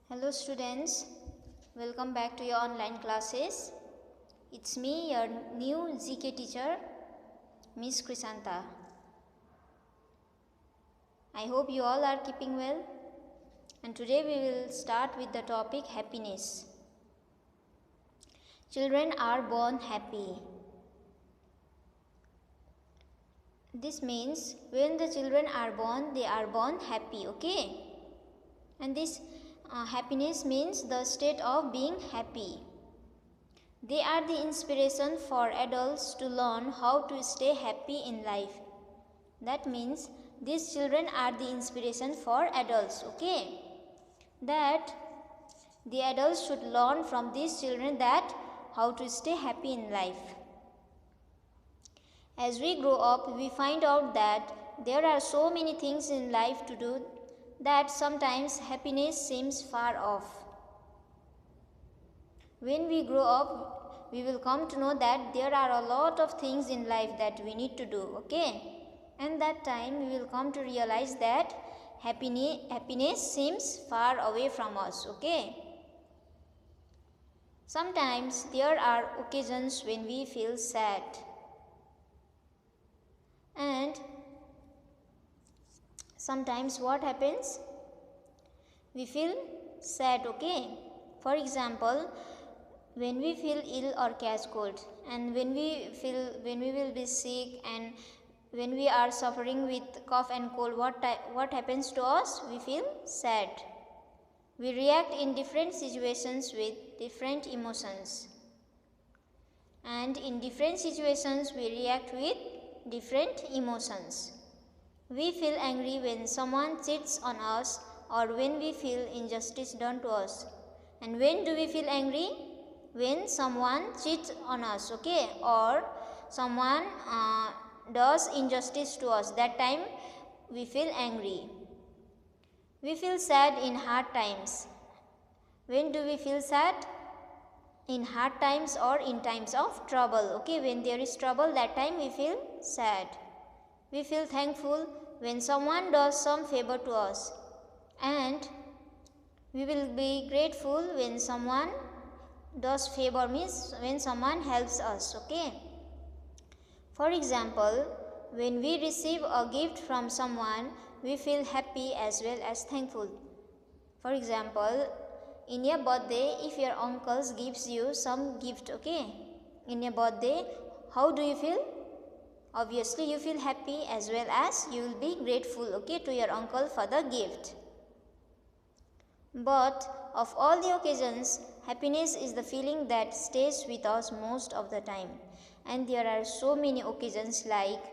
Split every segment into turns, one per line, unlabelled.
Hello students, welcome back to your online classes. It's me, your new GK teacher, Miss Krisanta. I hope you all are keeping well. And today we will start with the topic happiness. Children are born happy. This means when the children are born, they are born happy, okay? And this happiness means the state of being happy. They are the inspiration for adults to learn how to stay happy in life. That means these children are the inspiration for adults, okay? That the adults should learn from these children that how to stay happy in life. As we grow up, we find out that there are so many things in life to do that sometimes happiness seems far off. When we grow up, we will come to know that there are a lot of things in life that we need to do, okay? And that time we will come to realize that happiness seems far away from us, okay? Sometimes there are occasions when we feel sad. And sometimes what happens? We feel sad, okay? For example, when we feel ill or catch cold, and when we will be sick, and when we are suffering with cough and cold, what happens to us? We feel sad. We react in different situations with different emotions. And in different situations we react with different emotions. We feel angry when someone cheats on us or when we feel injustice done to us. And when do we feel angry? When someone cheats on us, okay, or someone does injustice to us. That time we feel angry. We feel sad in hard times. When do we feel sad? In hard times or in times of trouble, okay? When there is trouble, that time we feel sad. We feel thankful when someone does some favor to us, and we will be grateful when someone does favor, means when someone helps us, okay? For example, when we receive a gift from someone, we feel happy as well as thankful. For example, in your birthday, if your uncle gives you some gift, okay, in your birthday, how do you feel? Obviously you feel happy as well as you will be grateful, okay, to your uncle for the gift. But of all the occasions, happiness is the feeling that stays with us most of the time. And there are so many occasions like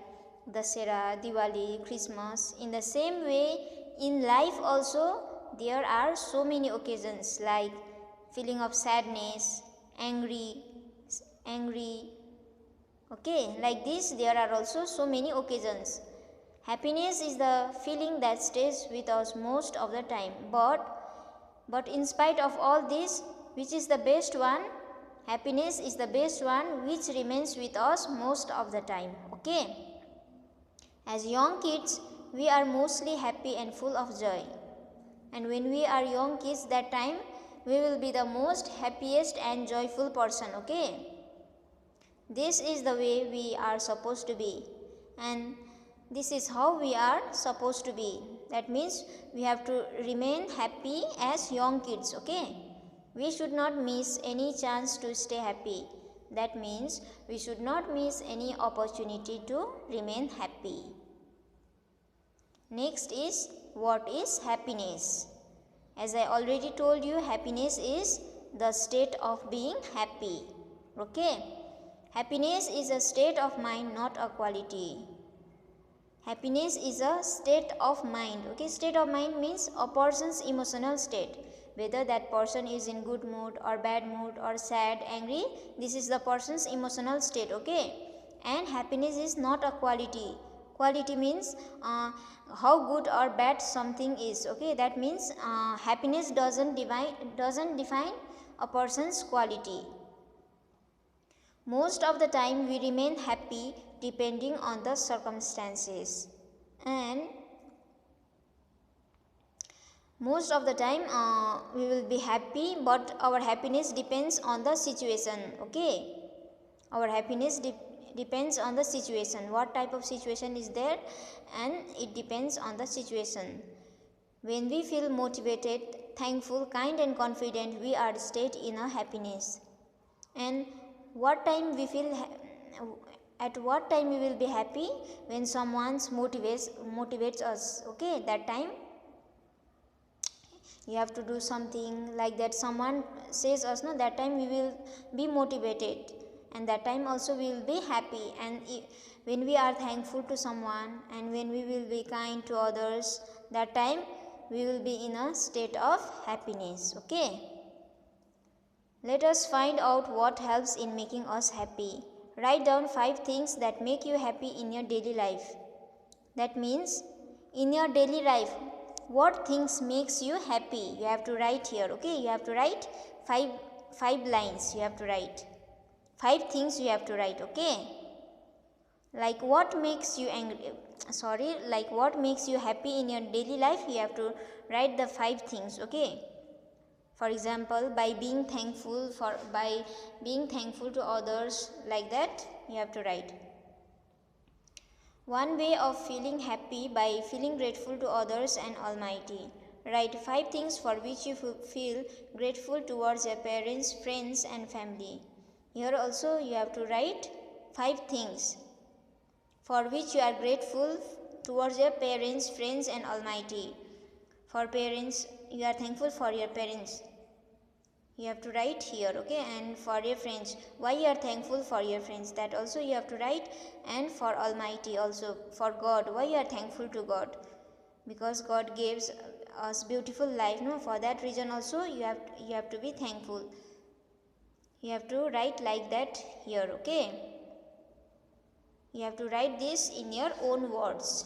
Dasera, Diwali, Christmas. In the same way, in life also, there are so many occasions like feeling of sadness, angry, okay, like this there are also so many occasions. Happiness is the feeling that stays with us most of the time, but in spite of all this, which is the best one? Happiness is the best one which remains with us most of the time, okay? As young kids, we are mostly happy and full of joy. And when we are young kids, that time we will be the most happiest and joyful person, okay? This is the way we are supposed to be, and this is how we are supposed to be. That means we have to remain happy as young kids, okay? We should not miss any chance to stay happy. That means we should not miss any opportunity to remain happy. Next is, what is happiness? As I already told you, happiness is the state of being happy, okay? Happiness is a state of mind, not a quality. Happiness is a state of mind, okay? State of mind means a person's emotional state. Whether that person is in good mood or bad mood or sad, angry, this is the person's emotional state, okay? And happiness is not a quality. Quality means how good or bad something is, okay? That means happiness doesn't define a person's quality. Most of the time we remain happy depending on the circumstances, and most of the time we will be happy, but our happiness depends on the situation. Okay, our happiness depends on the situation, what type of situation is there, and it depends on the situation. When we feel motivated, thankful, kind and confident, we are state in a happiness. And what time we feel at what time we will be happy? When someone motivates us. Okay, that time you have to do something like that, someone says us, no, that time we will be motivated, and that time also we will be happy. And when we are thankful to someone, and when we will be kind to others, that time we will be in a state of happiness. Okay, let us find out what helps in making us happy. Write down 5 things that make you happy in your daily life. That means in your daily life, what things makes you happy? You have to write here. Okay, you have to write five lines. You have to write 5 things. You have to write. Okay, like what makes you angry? Sorry, like what makes you happy in your daily life? You have to write the 5 things. Okay. For example, by being thankful to others, like that you have to write. One way of feeling happy, by feeling grateful to others and Almighty. Write 5 things for which you feel grateful towards your parents, friends and family. Here also you have to write 5 things for which you are grateful towards your parents, friends and Almighty. For parents, you are thankful for your parents. You have to write here. Okay, and for your friends, why you are thankful for your friends, that also you have to write. And for Almighty also, for God, why you are thankful to God, because God gives us beautiful life, no, for that reason also you have to be thankful. You have to write like that here. Okay, you have to write this in your own words.